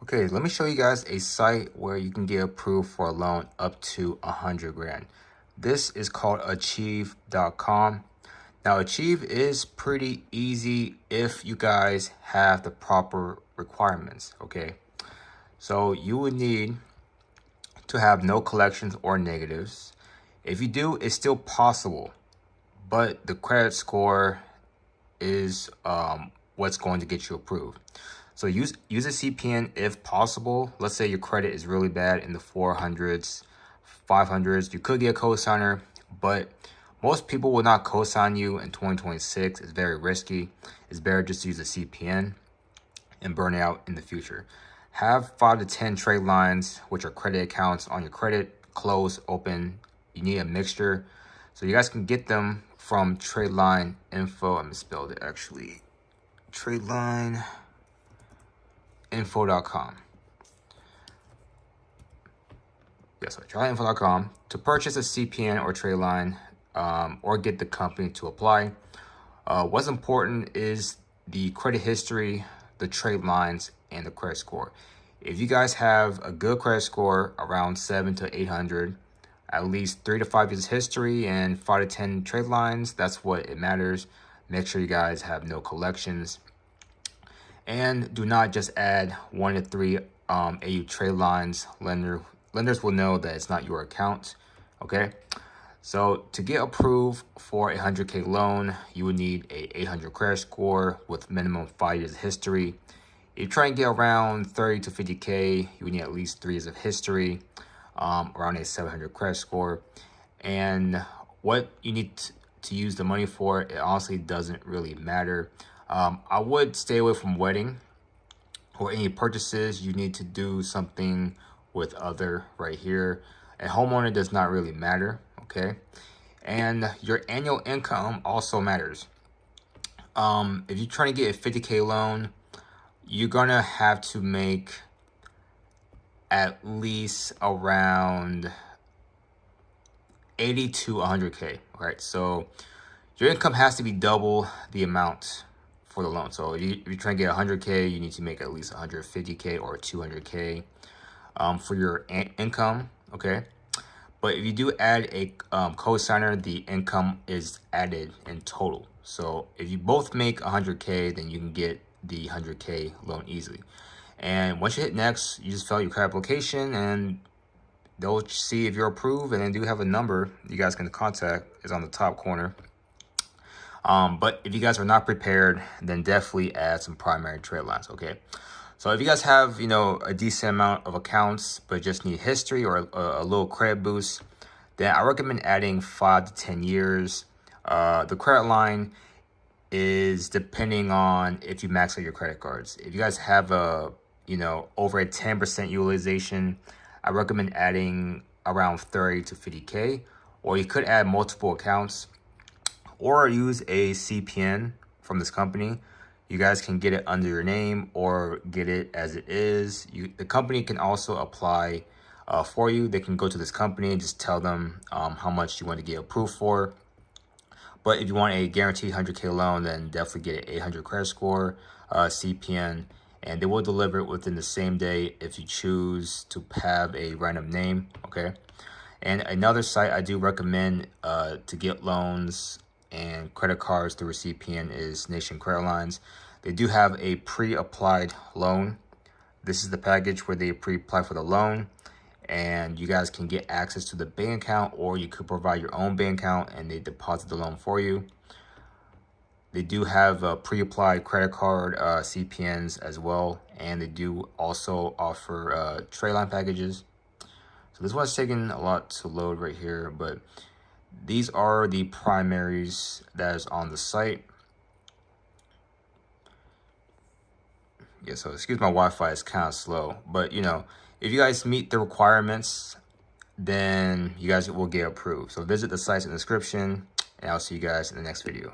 Okay, let me show you guys a site where you can get approved for a loan up to 100 grand. This is called achieve.com. Now, Achieve is pretty easy if you guys have the proper requirements, okay? So you would need to have no collections or negatives. If you do, it's still possible, but the credit score is what's going to get you approved. So use a CPN if possible. Let's say your credit is really bad in the 400s, 500s. You could get a cosigner, but most people will not cosign you in 2026. It's very risky. It's better just to use a CPN and burn it out in the future. Have 5 to 10 trade lines, which are credit accounts on your credit, close, open. You need a mixture. So you guys can get them from trade line info. I misspelled it actually. TradeLineInfo.com. Yes, sorry, TradeLineInfo.com to purchase a CPN or trade line, or get the company to apply. What's important is the credit history, the trade lines, and the credit score. If you guys have a good credit score around 700 to 800, at least 3 to 5 years history and 5 to 10 trade lines, that's what it matters. Make sure you guys have no collections. And do not just add 1 to 3 AU trade lines. Lenders will know that it's not your account, okay? So to get approved for a 100K loan, you would need a 800 credit score with minimum 5 years of history. If you try and get around 30 to 50K, you would need at least 3 years of history, around a 700 credit score. And what you need to use the money for, it honestly doesn't really matter. I would stay away from wedding or any purchases. You need to do something with other right here. A homeowner does not really matter, okay? And your annual income also matters. If you're trying to get a 50K loan, you're gonna have to make at least around 80 to 100K, right? So your income has to be double the amount for the loan. So if you're trying to get 100K, you need to make at least 150K or 200K for your income, okay? But if you do add a cosigner, the income is added in total. So if you both make 100K, then you can get the 100K loan easily. And once you hit next, you just fill out your credit application and they'll see if you're approved, and then do have a number you guys can contact. Is on the top corner. But if you guys are not prepared, then definitely add some primary trade lines, okay? So if you guys have, a decent amount of accounts, but just need history or a little credit boost, then I recommend adding 5 to 10 years. The credit line is depending on if you max out your credit cards. If you guys have over a 10% utilization, I recommend adding around 30 to 50K, or you could add multiple accounts or use a CPN from this company. You guys can get it under your name or get it as it is. The company can also apply for you. They can go to this company and just tell them how much you want to get approved for. But if you want a guaranteed 100K loan, then definitely get an 800 credit score, CPN, and they will deliver it within the same day if you choose to have a random name, okay? And another site I do recommend to get loans and credit cards through a CPN is Nation Credit Lines. They do have a pre-applied loan. This is the package where they pre-apply for the loan, and you guys can get access to the bank account, or you could provide your own bank account and they deposit the loan for you. They do have a pre-applied credit card CPNs as well, and they do also offer trade line packages. So this one's taking a lot to load right here, but these are the primaries that is on the site. Yeah, so excuse my Wi-Fi, it's kind of slow, but if you guys meet the requirements, then you guys will get approved. So visit the sites in the description, and I'll see you guys in the next video.